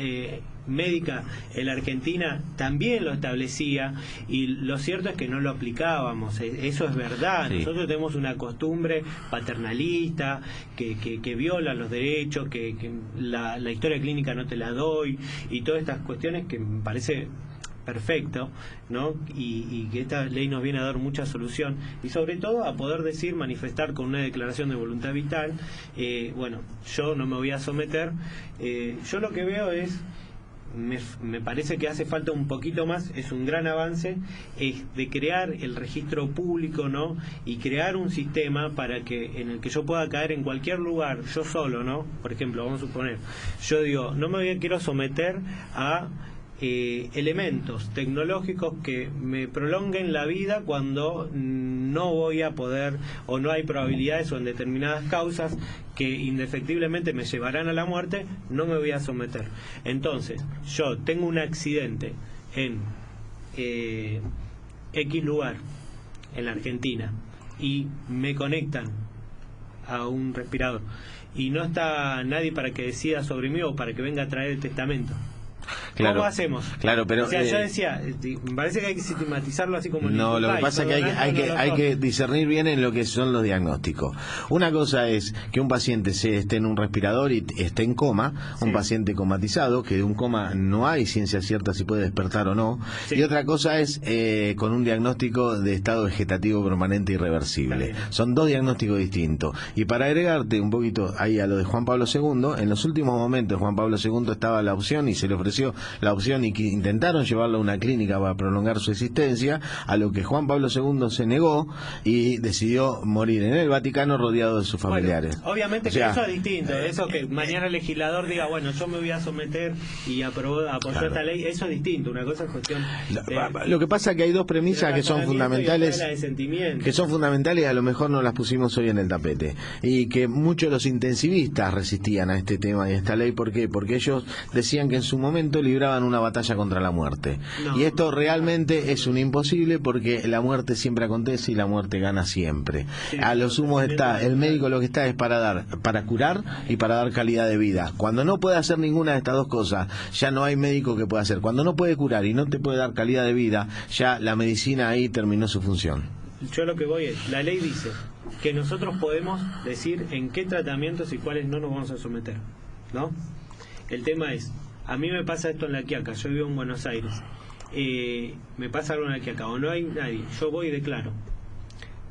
S5: médica en la Argentina también lo establecía y lo cierto es que no lo aplicábamos. Eso es verdad. Sí. Nosotros tenemos una costumbre paternalista que viola los derechos, que la historia clínica no te la doy y todas estas cuestiones que me parece perfecto, ¿no? Y que esta ley nos viene a dar mucha solución y sobre todo a poder manifestar con una declaración de voluntad vital, bueno, yo no me voy a someter. Yo lo que veo es, me parece que hace falta un poquito más, es un gran avance, es de crear el registro público, ¿no? Y crear un sistema para que en el que yo pueda caer en cualquier lugar, yo solo, ¿no? Por ejemplo, vamos a suponer, yo digo, no me quiero someter a elementos tecnológicos que me prolonguen la vida cuando no voy a poder o no hay probabilidades o en determinadas causas que indefectiblemente me llevarán a la muerte, no me voy a someter. Entonces, yo tengo un accidente en X lugar en la Argentina y me conectan a un respirador y no está nadie para que decida sobre mí o para que venga a traer el testamento.
S7: Claro,
S5: ¿cómo hacemos?
S7: Claro, pero
S5: o sea, yo decía, me parece que hay que sistematizarlo así como
S7: no, lo que pasa es que hay que discernir bien en lo que son los diagnósticos. Una cosa es que un paciente esté en un respirador y esté en coma, un paciente comatizado, que de un coma no hay ciencia cierta si puede despertar o no, y otra cosa es con un diagnóstico de estado vegetativo permanente irreversible. Son dos diagnósticos distintos. Y para agregarte un poquito ahí a lo de Juan Pablo II, en los últimos momentos Juan Pablo II estaba la opción y se le ofreció la opción y que intentaron llevarlo a una clínica para prolongar su existencia, a lo que Juan Pablo II se negó y decidió morir en el Vaticano rodeado de sus familiares.
S5: Bueno, obviamente
S7: O sea,
S5: que eso es distinto, eso que mañana el legislador diga, bueno, yo me voy a someter y apoyó
S7: Claro.
S5: esta ley, eso es distinto, una cosa es cuestión
S7: Lo que pasa es que hay dos premisas que son fundamentales,
S5: que
S7: son fundamentales y a lo mejor no las pusimos hoy en el tapete, y que muchos de los intensivistas resistían a este tema y a esta ley. ¿Por qué? Porque ellos decían que en su momento libraban una batalla contra la muerte, y esto realmente es un imposible, porque la muerte siempre acontece y la muerte gana siempre. A lo sumo está, el médico lo que está es para curar y para dar calidad de vida. Cuando no puede hacer ninguna de estas dos cosas, ya no hay médico que pueda hacer. Cuando no puede curar y no te puede dar calidad de vida, ya la medicina ahí terminó su función.
S5: Yo lo que voy es, la ley dice que nosotros podemos decir en qué tratamientos y cuáles no nos vamos a someter, ¿no? El tema es, a mí me pasa esto en La Quiaca, yo vivo en Buenos Aires, me pasa algo en La Quiaca, o no hay nadie, yo voy y declaro.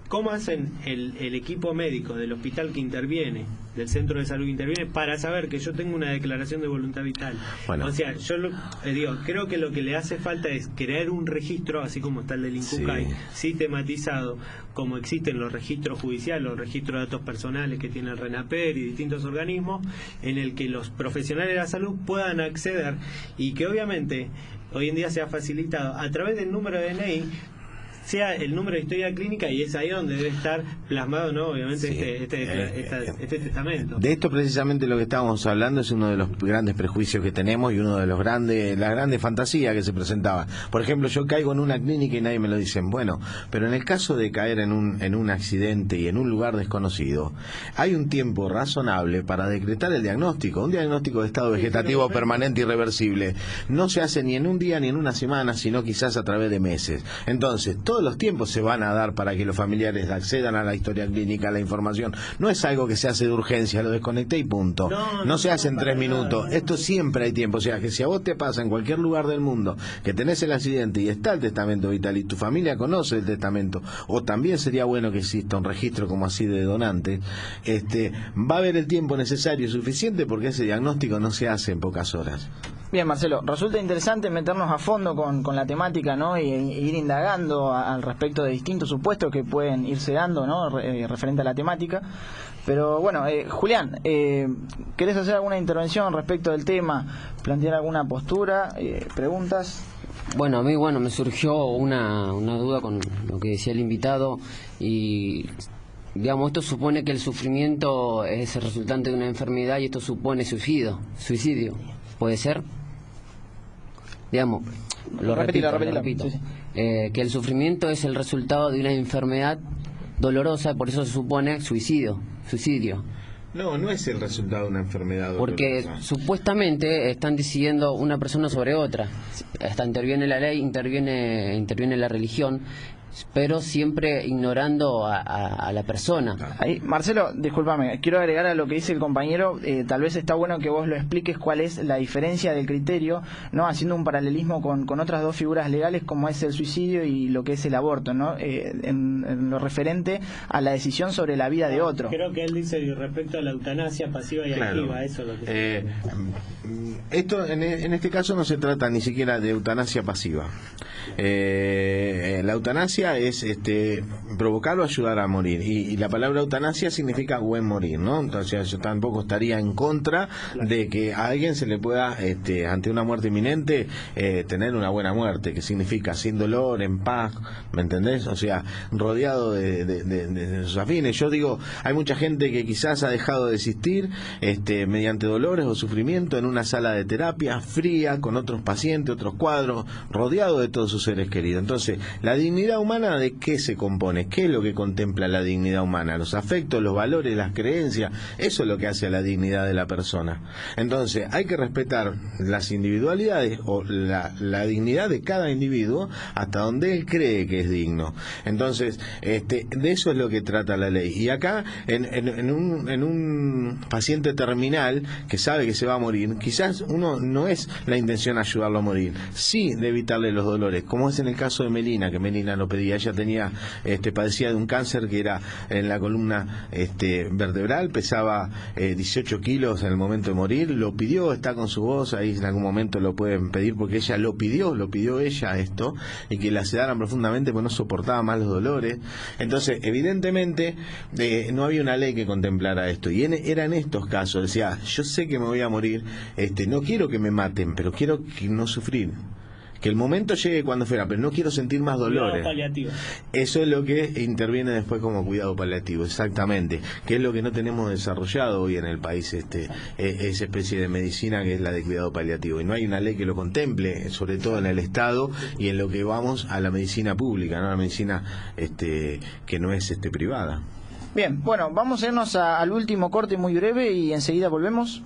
S5: ¿Cómo hacen el equipo médico del hospital que interviene, del centro de salud que interviene, para saber que yo tengo una declaración de voluntad vital?
S7: Bueno.
S5: O sea, yo digo, creo que lo que le hace falta es crear un registro, así como está el del INCUCAI, sistematizado, como existen los registros judiciales, los registros de datos personales que tiene el RENAPER y distintos organismos, en el que los profesionales de la salud puedan acceder, y que obviamente hoy en día se ha facilitado a través del número de DNI, sea el número de historia clínica, y es ahí donde debe estar plasmado, ¿no? Obviamente, este testamento.
S7: De esto precisamente lo que estábamos hablando es uno de los grandes prejuicios que tenemos y uno de los las grandes fantasías que se presentaba. Por ejemplo, yo caigo en una clínica y nadie me lo dice. Bueno, pero en el caso de caer en un accidente y en un lugar desconocido, hay un tiempo razonable para decretar el diagnóstico. Un diagnóstico de estado vegetativo permanente irreversible no se hace ni en un día ni en una semana, sino quizás a través de meses. Entonces, todos los tiempos se van a dar para que los familiares accedan a la historia clínica, a la información. No es algo que se hace de urgencia, lo desconecté y punto. No se hace en 3 minutos. Esto siempre hay tiempo. O sea, que si a vos te pasa en cualquier lugar del mundo que tenés el accidente y está el testamento vital y tu familia conoce el testamento, o también sería bueno que exista un registro como así de donante, va a haber el tiempo necesario y suficiente, porque ese diagnóstico no se hace en pocas horas.
S4: Bien, Marcelo, resulta interesante meternos a fondo con la temática, ¿no? Y ir indagando al respecto de distintos supuestos que pueden irse dando, ¿no? Referente a la temática. Pero bueno, Julián, ¿querés hacer alguna intervención respecto del tema? ¿Plantear alguna postura? ¿Preguntas?
S8: Bueno, a mí me surgió una duda con lo que decía el invitado, y digamos, esto supone que el sufrimiento es el resultante de una enfermedad, y esto supone suicidio. ¿Puede ser? Digamos, lo repito. Sí. Que el sufrimiento es el resultado de una enfermedad dolorosa, por eso se supone suicidio.
S7: No es el resultado de una enfermedad dolorosa.
S8: Porque supuestamente están decidiendo una persona sobre otra. Hasta interviene la ley, interviene la religión, pero siempre ignorando a la persona.
S4: Ahí, Marcelo, discúlpame, quiero agregar a lo que dice el compañero, tal vez está bueno que vos lo expliques cuál es la diferencia del criterio, ¿no? Haciendo un paralelismo con otras dos figuras legales, como es el suicidio y lo que es el aborto, ¿no? En lo referente a la decisión sobre la vida de otro.
S5: Creo que él dice respecto a la eutanasia pasiva y activa, eso es lo que
S7: esto en este caso no se trata ni siquiera de eutanasia pasiva. La eutanasia es provocar o ayudar a morir, y la palabra eutanasia significa buen morir, ¿no? Entonces yo tampoco estaría en contra de que a alguien se le pueda, ante una muerte inminente, tener una buena muerte, que significa sin dolor, en paz, ¿me entendés? O sea, rodeado de sus afines. Yo digo, hay mucha gente que quizás ha dejado de existir mediante dolores o sufrimiento en una sala de terapia fría, con otros pacientes, otros cuadros, rodeado de todos sus seres queridos. Entonces, la dignidad humana, ¿de qué se compone? ¿Qué es lo que contempla la dignidad humana? Los afectos, los valores, las creencias. Eso es lo que hace a la dignidad de la persona. Entonces, hay que respetar las individualidades, o la dignidad de cada individuo, hasta donde él cree que es digno. Entonces, de eso es lo que trata la ley. Y acá, en un paciente terminal que sabe que se va a morir, quizás uno no es la intención ayudarlo a morir, sí de evitarle los dolores, como es en el caso de Melina, que Melina lo pedía. Ella tenía, padecía de un cáncer que era en la columna vertebral, pesaba 18 kilos en el momento de morir, lo pidió, está con su voz, ahí en algún momento lo pueden pedir, porque ella lo pidió ella esto, y que la sedaran profundamente porque no soportaba más los dolores. Entonces, evidentemente, no había una ley que contemplara esto, y era en estos casos, decía, yo sé que me voy a morir, no quiero que me maten, pero quiero que no sufrir. Que el momento llegue cuando fuera, pero no quiero sentir más dolores.
S5: Cuidado paliativo.
S7: Eso es lo que interviene después como cuidado paliativo, exactamente, que es lo que no tenemos desarrollado hoy en el país, esa especie de medicina que es la de cuidado paliativo, y no hay una ley que lo contemple, sobre todo en el Estado y en lo que vamos a la medicina pública, no a la medicina que no es privada.
S4: Bien, bueno, vamos a irnos al último corte muy breve y enseguida volvemos.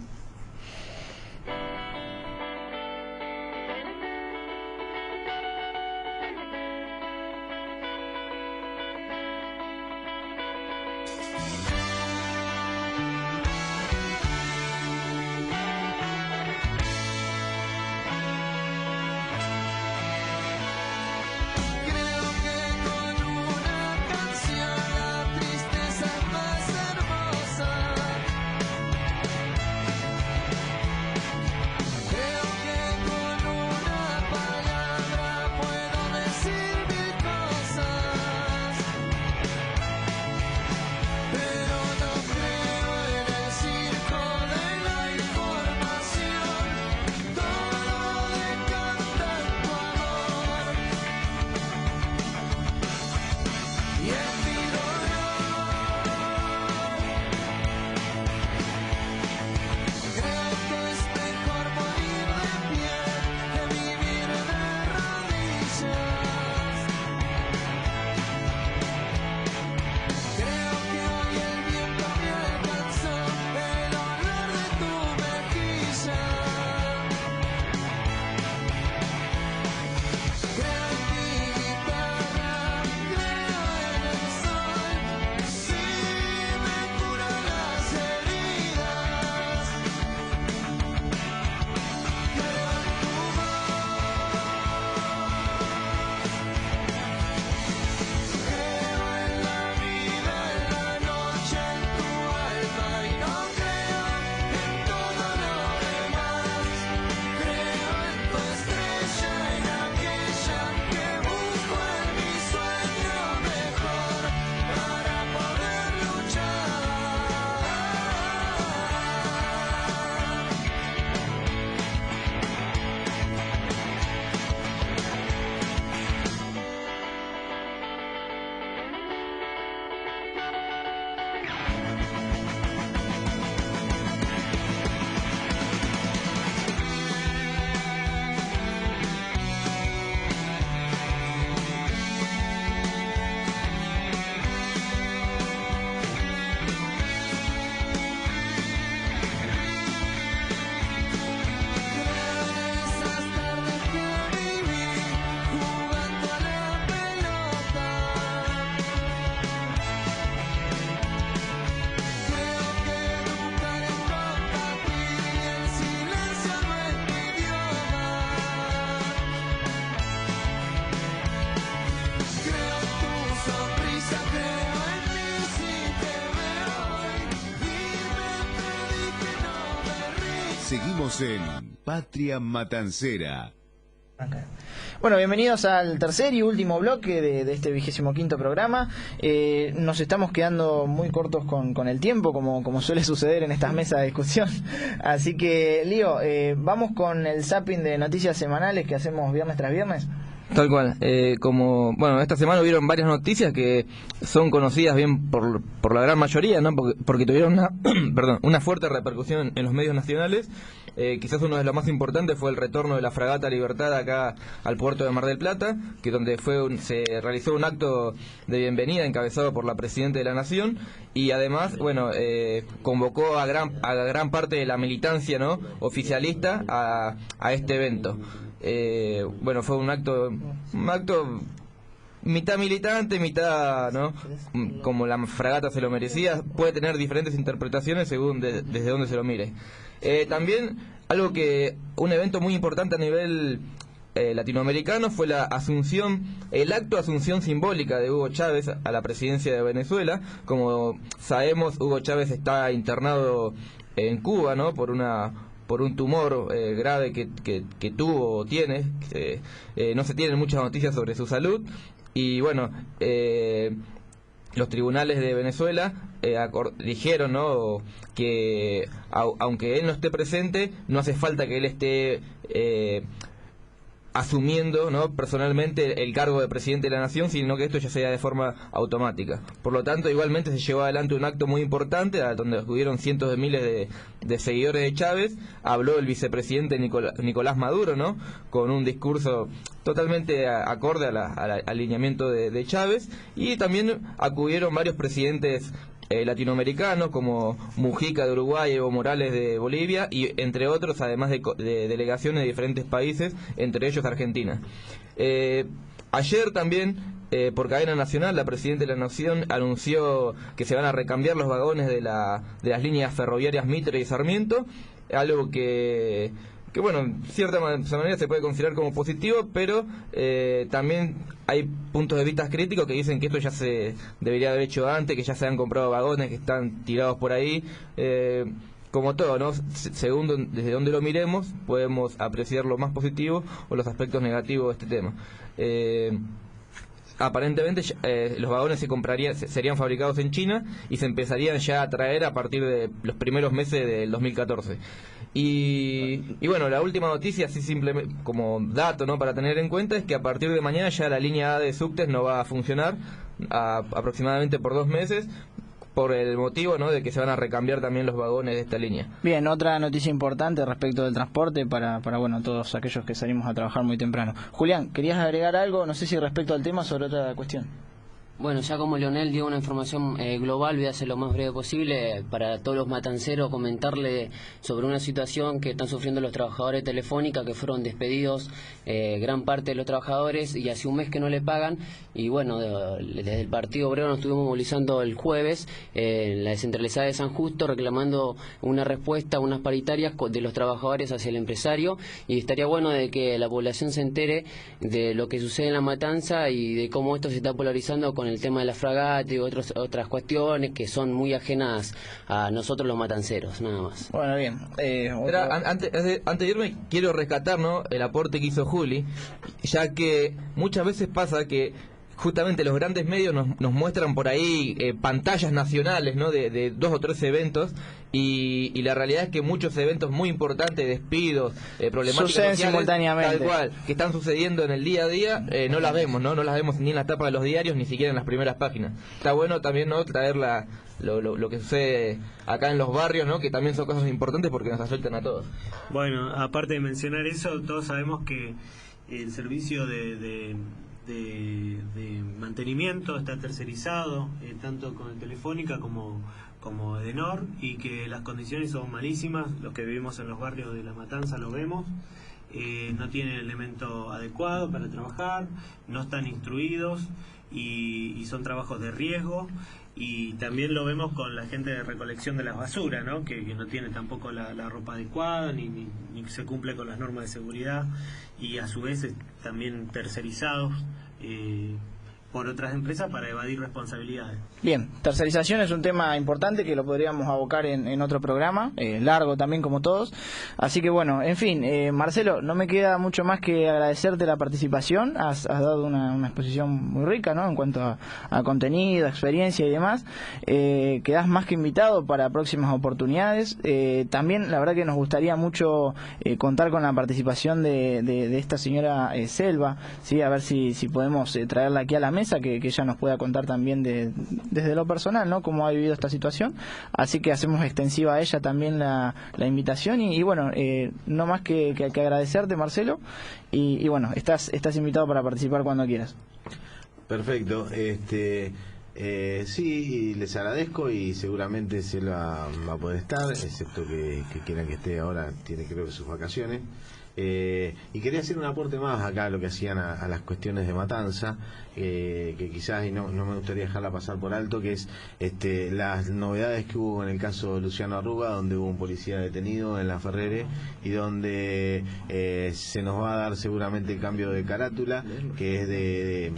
S2: Seguimos en Patria Matancera.
S4: Bueno, bienvenidos al tercer y último bloque de este 25º programa. Nos estamos quedando muy cortos con el tiempo, como suele suceder en estas mesas de discusión. Así que, Lío, vamos con el zapping de noticias semanales que hacemos viernes tras viernes.
S9: Tal cual. Esta semana hubieron varias noticias que son conocidas bien por la gran mayoría, ¿no? Porque tuvieron una fuerte repercusión en los medios nacionales. Quizás uno de los más importantes fue el retorno de la fragata Libertad acá al puerto de Mar del Plata, que donde se realizó un acto de bienvenida encabezado por la Presidenta de la Nación, y además, convocó a gran parte de la militancia, ¿no?, oficialista a este evento. Fue un acto mitad militante, mitad, ¿no?, como la fragata se lo merecía. Puede tener diferentes interpretaciones según desde dónde se lo mire. También un evento muy importante a nivel latinoamericano fue el acto de asunción simbólica de Hugo Chávez a la presidencia de Venezuela. Como sabemos, Hugo Chávez está internado en Cuba, ¿no? por un tumor grave que tuvo o tiene. No se tienen muchas noticias sobre su salud. Y bueno, los tribunales de Venezuela dijeron, ¿no?, que aunque él no esté presente, no hace falta que él esté asumiendo, ¿no?, personalmente el cargo de presidente de la nación, sino que esto ya sea de forma automática. Por lo tanto, igualmente se llevó adelante un acto muy importante donde acudieron cientos de miles de seguidores de Chávez. Habló el vicepresidente Nicolás Maduro, ¿no?, con un discurso totalmente acorde al alineamiento de Chávez, y también acudieron varios presidentes latinoamericanos como Mujica de Uruguay, Evo Morales de Bolivia, y entre otros, además de delegaciones de diferentes países, entre ellos Argentina. Ayer también, por cadena nacional, la Presidenta de la Nación anunció que se van a recambiar los vagones de las líneas ferroviarias Mitre y Sarmiento, algo que bueno, en cierta manera se puede considerar como positivo, pero también hay puntos de vista críticos que dicen que esto ya se debería haber hecho antes, que ya se han comprado vagones que están tirados por ahí. Como todo, ¿no?, según desde donde lo miremos, podemos apreciar lo más positivo o los aspectos negativos de este tema. Aparentemente los vagones serían fabricados en China y se empezarían ya a traer a partir de los primeros meses del 2014. Y bueno, la última noticia, así simplemente como dato, ¿no?, para tener en cuenta, es que a partir de mañana ya la línea A de subtes no va a funcionar aproximadamente por 2 meses, por el motivo, ¿no?, de que se van a recambiar también los vagones de esta línea.
S4: Bien, otra noticia importante respecto del transporte para bueno, todos aquellos que salimos a trabajar muy temprano. Julián, ¿querías agregar algo? No sé si respecto al tema, sobre otra cuestión.
S8: Bueno, ya como Leonel dio una información global, voy a hacer lo más breve posible para todos los matanceros, comentarle sobre una situación que están sufriendo los trabajadores de Telefónica, que fueron despedidos gran parte de los trabajadores y hace un mes que no le pagan. Y bueno, desde el Partido Obrero nos estuvimos movilizando el jueves en la descentralizada de San Justo, reclamando una respuesta, unas paritarias de los trabajadores hacia el empresario, y estaría bueno de que la población se entere de lo que sucede en la matanza y de cómo esto se está polarizando con el tema de la fragata y otras cuestiones que son muy ajenas a nosotros los matanceros, nada más.
S4: Bueno, bien.
S9: Antes de irme, quiero rescatar, ¿no?, el aporte que hizo Juli, ya que muchas veces pasa que justamente los grandes medios nos muestran por ahí pantallas nacionales, ¿no?, de 2 o 3 eventos, y la realidad es que muchos eventos muy importantes, despidos, problemáticas
S4: suceden
S9: sociales,
S4: simultáneamente,
S9: tal cual, que están sucediendo en el día a día, no las vemos, no las vemos ni en las tapas de los diarios, ni siquiera en las primeras páginas. Está bueno también, ¿no?, traer lo que sucede acá en los barrios, ¿no?, que también son cosas importantes porque nos afectan a todos.
S5: Bueno, aparte de mencionar eso, todos sabemos que el servicio de mantenimiento está tercerizado, tanto con Telefónica como Edenor, y que las condiciones son malísimas. Los que vivimos en los barrios de La Matanza lo vemos. No tienen el elemento adecuado para trabajar, no están instruidos y son trabajos de riesgo. Y también lo vemos con la gente de recolección de las basuras, ¿no?, que no tiene tampoco la ropa adecuada, ni se cumple con las normas de seguridad, y a su vez también tercerizados por otras empresas para evadir responsabilidades.
S4: Bien, tercerización es un tema importante que lo podríamos abocar en otro programa, largo también como todos. Así que bueno, en fin, Marcelo, no me queda mucho más que agradecerte la participación. Has dado una exposición muy rica, ¿no?, en cuanto a contenido, experiencia y demás. Quedás más que invitado para próximas oportunidades. También la verdad que nos gustaría mucho contar con la participación de esta señora Selva, ¿sí? A ver si podemos traerla aquí a la mesa, que ella nos pueda contar también desde lo personal, ¿no?, cómo ha vivido esta situación. Así que hacemos extensiva a ella también la invitación y bueno, no más que agradecerte, Marcelo, y bueno, estás invitado para participar cuando quieras.
S7: Perfecto. Sí, les agradezco y seguramente Selva va a poder estar, excepto que quieran que esté ahora, tiene creo que sus vacaciones. Y quería hacer un aporte más acá a lo que hacían a las cuestiones de matanza, que quizás y no me gustaría dejarla pasar por alto, que es las novedades que hubo en el caso de Luciano Arruga, donde hubo un policía detenido en la Ferrere y donde se nos va a dar seguramente el cambio de carátula, que es de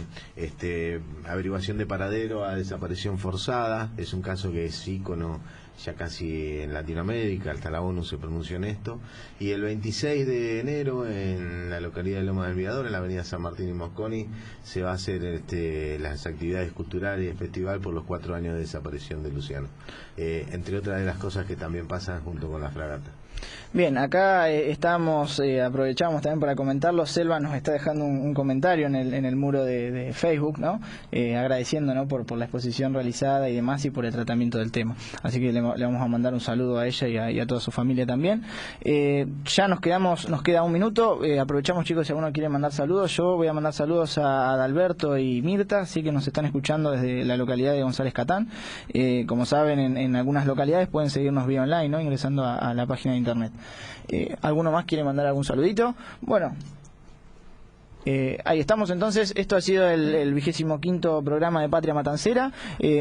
S7: averiguación de paradero a desaparición forzada. Es un caso que es ícono ya casi en Latinoamérica, hasta la ONU se pronunció en esto. Y el 26 de enero en la localidad de Loma del Mirador, en la avenida San Martín y Mosconi, se va a hacer las actividades culturales y el festival por los 4 años de desaparición de Luciano, entre otras de las cosas que también pasan junto con la fragata.
S4: Bien, acá aprovechamos también para comentarlo. Selva nos está dejando un comentario en el muro de Facebook, ¿no? Agradeciendo, ¿no? por la exposición realizada y demás, y por el tratamiento del tema. Así que le vamos a mandar un saludo a ella y a toda su familia también. Ya nos queda un minuto. Aprovechamos, chicos, si alguno quiere mandar saludos. Yo voy a mandar saludos a Adalberto y Mirta, así que nos están escuchando desde la localidad de González Catán. Como saben, en algunas localidades pueden seguirnos vía online, ¿no? Ingresando a la página de internet. ¿Alguno más quiere mandar algún saludito? Bueno, ahí estamos entonces. Esto ha sido el 25º programa de Patria Matancera.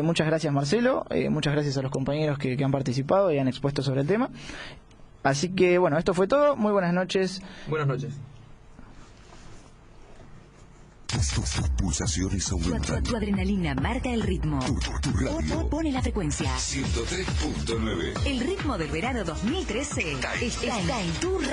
S4: Muchas gracias, Marcelo. Muchas gracias a los compañeros que han participado y han expuesto sobre el tema. Así que bueno, esto fue todo. Muy buenas noches.
S9: Buenas noches.
S2: Tus pulsaciones aumentan.
S10: Tu adrenalina marca el ritmo.
S2: Tu radio.
S10: Pone la frecuencia.
S2: 103.9.
S10: El ritmo del verano 2013 está en tu radio.